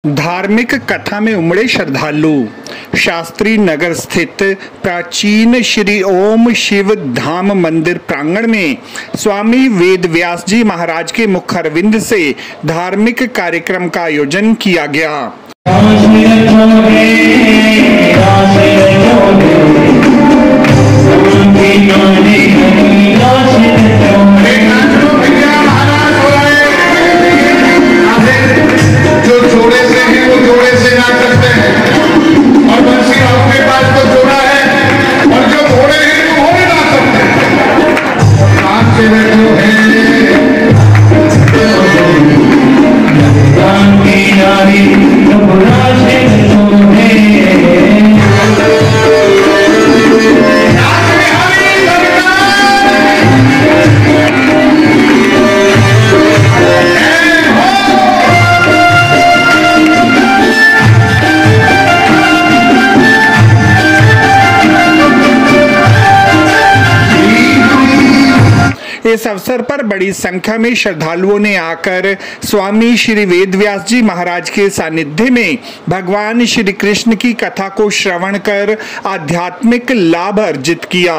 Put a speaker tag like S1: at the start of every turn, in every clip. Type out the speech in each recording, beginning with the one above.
S1: धार्मिक कथा में उमड़े श्रद्धालु। शास्त्री नगर स्थित प्राचीन श्री ओम शिव धाम मंदिर प्रांगण में स्वामी वेद व्यास जी महाराज के मुख अरविंद से धार्मिक कार्यक्रम का आयोजन किया गया। इस अवसर पर बड़ी संख्या में श्रद्धालुओं ने आकर स्वामी श्री वेद व्यास जी महाराज के सानिध्य में भगवान श्री कृष्ण की कथा को श्रवण कर आध्यात्मिक लाभ अर्जित किया।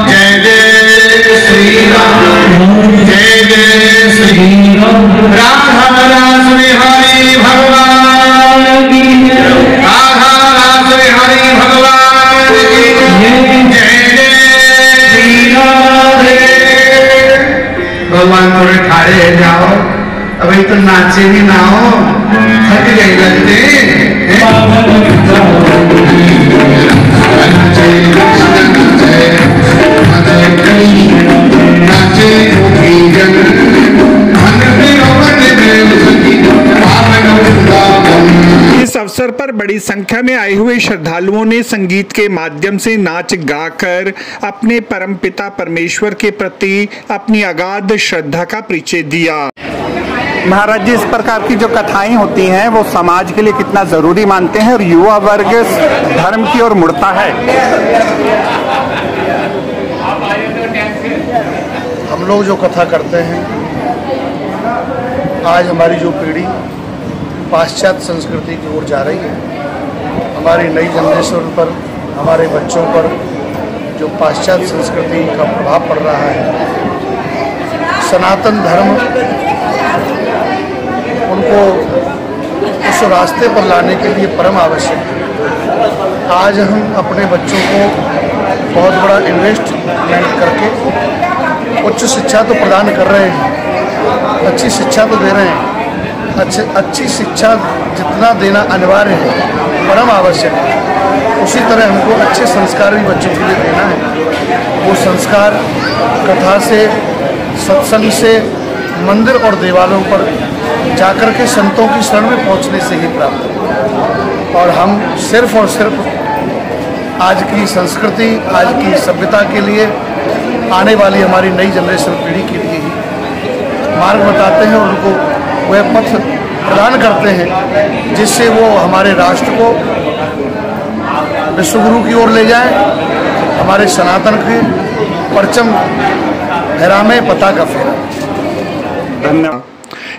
S2: जय जय श्री राम, जय जय श्री राधा रास बिहारी भगवान की, राधा रास बिहारी भगवान की, जय जय श्री राधे। भगवान थोड़े ठाड़े जाओ, अभी तो नाचे भी ना हो, थक गई लगते
S1: इस अवसर पर बड़ी संख्या में आए हुए श्रद्धालुओं ने संगीत के माध्यम से नाच गाकर अपने परमपिता परमेश्वर के प्रति अपनी अगाध श्रद्धा का परिचय दिया।
S3: महाराज जी, इस प्रकार की जो कथाएं होती हैं वो समाज के लिए कितना जरूरी मानते हैं और युवा वर्ग धर्म की ओर मुड़ता है?
S4: हम लोग जो कथा करते हैं, आज हमारी जो पीढ़ी पाश्चात्य संस्कृति की ओर जा रही है, हमारी नई जनरेशन पर, हमारे बच्चों पर जो पाश्चात्य संस्कृति का प्रभाव पड़ रहा है, सनातन धर्म उनको उस रास्ते पर लाने के लिए परम आवश्यक है। आज हम अपने बच्चों को बहुत बड़ा इन्वेस्टमेंट करके उच्च शिक्षा तो प्रदान कर रहे हैं, अच्छी शिक्षा तो दे रहे हैं, अच्छी शिक्षा जितना देना अनिवार्य है, परम आवश्यक है, उसी तरह हमको अच्छे संस्कार भी बच्चों के लिए देना है। वो संस्कार कथा से, सत्संग से, मंदिर और देवालयों पर जाकर के संतों की शरण में पहुंचने से ही प्राप्त है। और हम सिर्फ और सिर्फ आज की संस्कृति, आज की सभ्यता के लिए, आने वाली हमारी नई जनरेशन पीढ़ी के लिए ही मार्ग बताते हैं और उनको वह पथ प्रदान करते हैं जिससे वो हमारे राष्ट्र को विश्वगुरु की ओर ले जाए, हमारे सनातन के परचम लहरामे, पताका फहराए।
S1: धन्यवाद।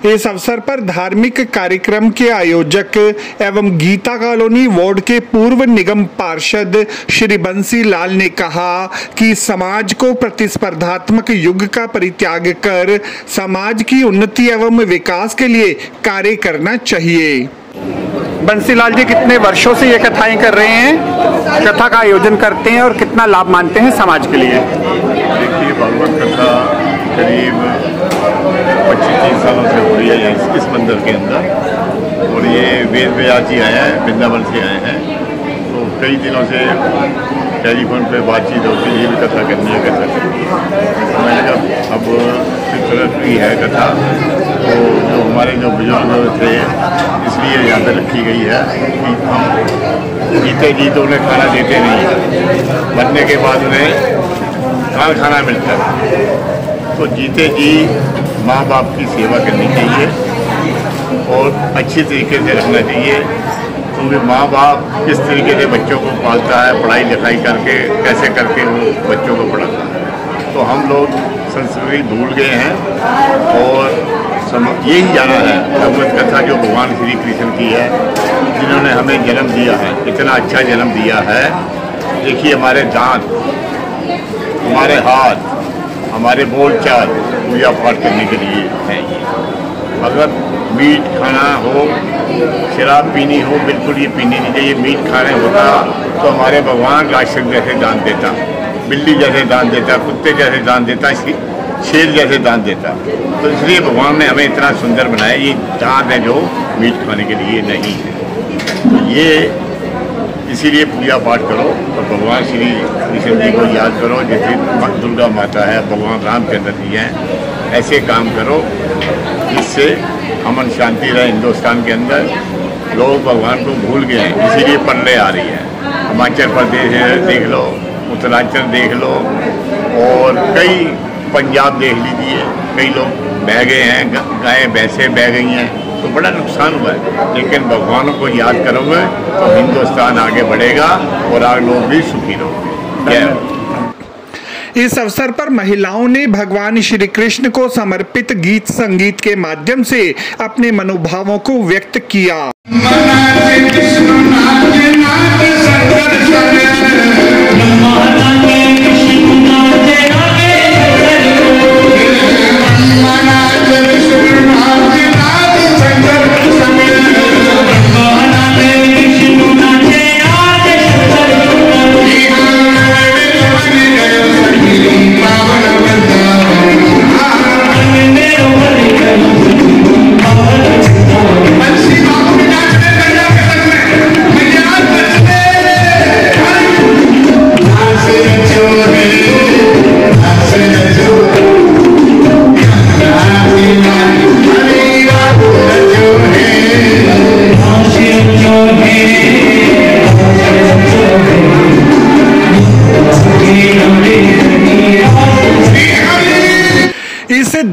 S1: इस अवसर पर धार्मिक कार्यक्रम के आयोजक एवं गीता कॉलोनी वार्ड के पूर्व निगम पार्षद श्री बंसी लाल ने कहा कि समाज को प्रतिस्पर्धात्मक युग का परित्याग कर समाज की उन्नति एवं विकास के लिए कार्य करना चाहिए।
S3: बंसीलाल जी कितने वर्षों से ये कथाएं कर रहे हैं, कथा का आयोजन करते हैं और कितना लाभ मानते हैं समाज के लिए?
S5: देखिए, भागवत कथा करीब 25-30 सालों से हो रही है इस मंदिर के अंदर, और ये वेद व्यास जी आए हैं, वृंदावन से आए हैं, तो कई दिनों से टेलीफोन पे बातचीत होती है, ये भी कथा करनी है, कथा करनी है। तो मैंने कहा अब इस तरह की है कथा, तो जो हमारे जो बुजुर्ग थे इसलिए यहाँ पे रखी गई है कि हम जीते जी तो उन्हें खाना देते नहीं, मरने के बाद उन्हें खाना मिलता है। तो जीते जी माँ बाप की सेवा करनी चाहिए और अच्छी तरीके से रखना चाहिए, क्योंकि माँ बाप किस तरीके से बच्चों को पालता है, पढ़ाई लिखाई करके कैसे करके वो बच्चों को पढ़ाता है। तो हम लोग संस्कृति भूल गए हैं और यही जाना है भगवत कथा जो भगवान श्री कृष्ण की है, जिन्होंने हमें जन्म दिया है, इतना अच्छा जन्म दिया है। देखिए, हमारे दांत, हमारे हाथ, हमारे बोलचाल पूजा पाठ करने के लिए है। ये अगर मीट खाना हो, शराब पीनी हो, बिल्कुल ये पीनी नहीं चाहिए। मीट खाने होता तो हमारे भगवान राक्षस जैसे दान देता, बिल्ली जैसे दान देता, कुत्ते जैसे दान देता, शेर जैसे दान देता। तो इसलिए भगवान ने हमें इतना सुंदर बनाया। ये दांत है जो मीट खाने के लिए नहीं है। तो ये इसीलिए पूजा पाठ करो और भगवान श्री कृष्ण जी को याद करो, जैसे दुर्गा माता है, भगवान रामचंद्र जी हैं। ऐसे काम करो जिससे अमन शांति रहे हिंदुस्तान के अंदर। लोग भगवान को भूल गए हैं, इसीलिए पल्ले आ रही है। हिमाचल प्रदेश देख लो, उत्तरांचल देख लो, और कई पंजाब देख लीजिए, कई लोग बह गए हैं, गायें भैंसें बह गई हैं, तो बड़ा नुकसान हुआ है। लेकिन भगवान को याद करोगे तो हिंदुस्तान आगे बढ़ेगा और आप लोग भी सुखी रहोगे।
S1: इस अवसर पर महिलाओं ने भगवान श्री कृष्ण को समर्पित गीत संगीत के माध्यम से अपने मनोभावों को व्यक्त किया।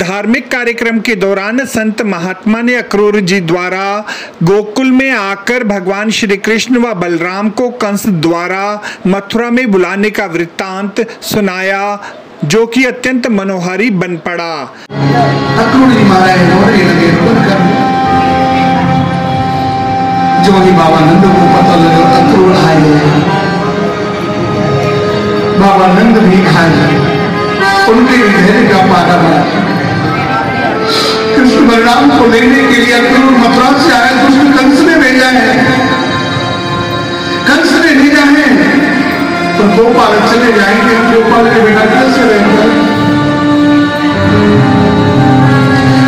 S1: धार्मिक कार्यक्रम के दौरान संत महात्मा ने अक्रूर जी द्वारा गोकुल में आकर भगवान श्री कृष्ण व बलराम को कंस द्वारा मथुरा में बुलाने का वृत्तांत सुनाया, जो कि अत्यंत मनोहारी बन पड़ा।
S2: अक्रूर जी महाराज दौड़ने लगे, जो ही बाबा नंद को पता लगा अक्रूर आए, बाबा नंद भी आए, उनके धैर्य का पारा बना। कृष्ण बलराम को लेने के लिए अक्रूर मथुरा से आया तो उसको कंस ने भेजा है, कंस ने भेजा है तो गोपाल चले जाएंगे, गोपाल के बिना कैसे रहेंगे?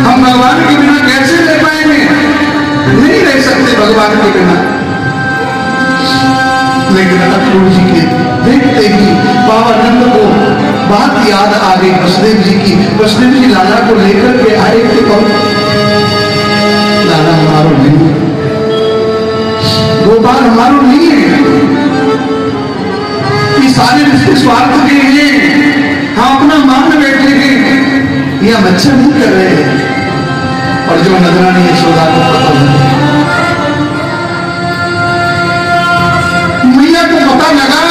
S2: हम भगवान के बिना कैसे रह पाएंगे? नहीं रह सकते भगवान के बिना। लेकिन अक्रूर जी के देखते ही बाबा नंद को बात याद आ गई वसुदेव जी की। वसुदेव जी लाला को लेकर के आए थे, लाला हमारो नहीं, गोपाल हमारो नहीं है, ये सारे रिश्ते स्वार्थ के लिए हम अपना मान बैठे हैं, ये हम अच्छा नहीं कर रहे हैं। और जो नजरानी यशोदा को पता लगा, मैया को पता लगा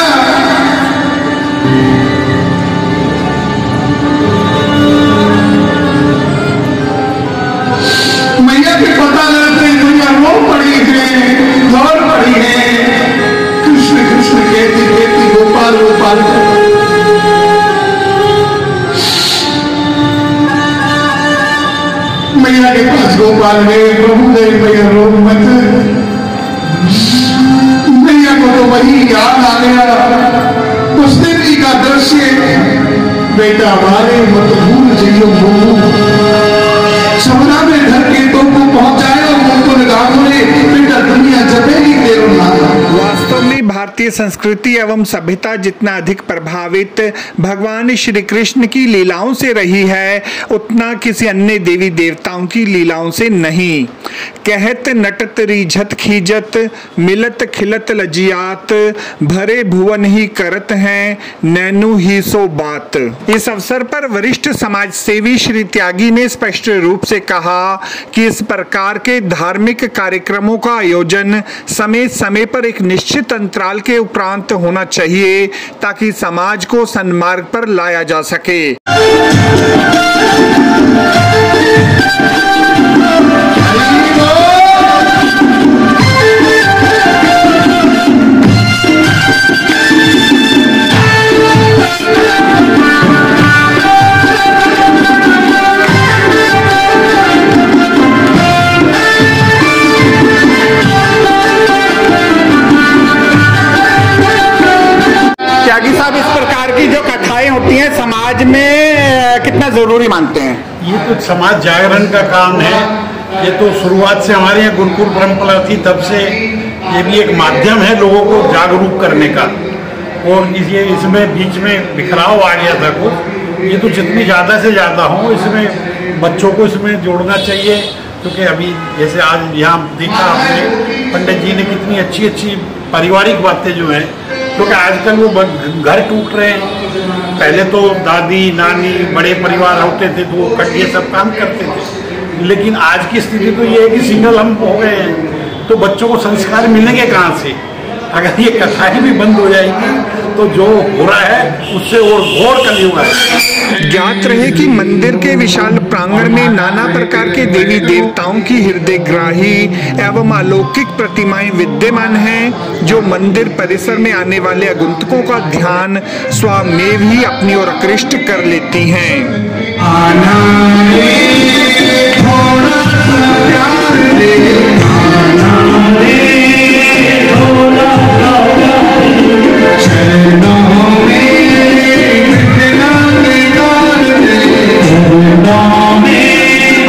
S2: प्रभु दे भैया रो मत। भैया को तो वही याद आ गया उस दिन की का दृश्य, बेटा हमारे मत भूल जियो समरा में घर के तो को पहुंचाए और मुझको निगाह बोले बेटा दुनिया जबेगी तेरो नाम।
S1: वास्तव में भारतीय संस्कृति एवं सभ्यता जितना अधिक प्रभावित भगवान श्री कृष्ण की लीलाओं से रही है, उतना किसी अन्य देवी देवताओं की लीलाओं से नहीं। कहत नटत रीझत खीजत, मिलत खिलत लजियात, भरे भुवन ही करत हैं, नैनु ही सो बात। इस अवसर पर वरिष्ठ समाज सेवी श्री त्यागी ने स्पष्ट रूप से कहा कि इस प्रकार के धार्मिक कार्यक्रमों का आयोजन समय समय पर एक निश्चित अंतराल के उपरांत होना चाहिए ताकि समाज को सन्मार्ग पर लाया जा सके।
S3: त्यागी साहब, इस प्रकार की जो कथाएं होती हैं समाज में कितना जरूरी मानते हैं?
S6: ये तो समाज जागरण का काम है। ये तो शुरुआत से हमारे यहाँ गुरुकुल परंपरा थी, तब से ये भी एक माध्यम है लोगों को जागरूक करने का। और इसमें बीच में बिखराव आ गया था कुछ, ये तो जितनी ज़्यादा से ज़्यादा हो इसमें बच्चों को इसमें जोड़ना चाहिए। क्योंकि अभी जैसे आज यहाँ देखा आपने पंडित जी ने कितनी अच्छी अच्छी पारिवारिक बातें जो हैं, क्योंकि आजकल वो घर टूट रहे हैं। पहले तो दादी नानी बड़े परिवार होते थे तो वो ये सब काम करते थे, लेकिन आज की स्थिति तो ये है कि सिंगल हम हो गए हैं, तो बच्चों को संस्कार मिलेंगे कहाँ से? अगर ये कथाएं भी बंद हो जाएगी तो जो हो रहा है उससे और घोर कलयुग है।
S1: ज्ञात रहे कि मंदिर के विशाल प्रांगण में नाना प्रकार के देवी देवताओं की हृदयग्राही एवं अलौकिक प्रतिमाएं विद्यमान हैं, जो मंदिर परिसर में आने वाले आगंतुकों का ध्यान स्वमेव ही अपनी ओर आकृष्ट कर लेती हैं।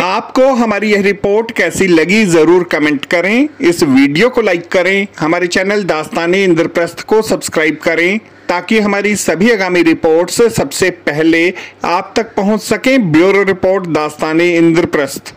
S1: आपको हमारी यह रिपोर्ट कैसी लगी जरूर कमेंट करें। इस वीडियो को लाइक करें, हमारे चैनल दास्ताने इंद्रप्रस्थ को सब्सक्राइब करें ताकि हमारी सभी आगामी रिपोर्ट्स सबसे पहले आप तक पहुंच सकें। ब्यूरो रिपोर्ट दास्ताने इंद्रप्रस्थ।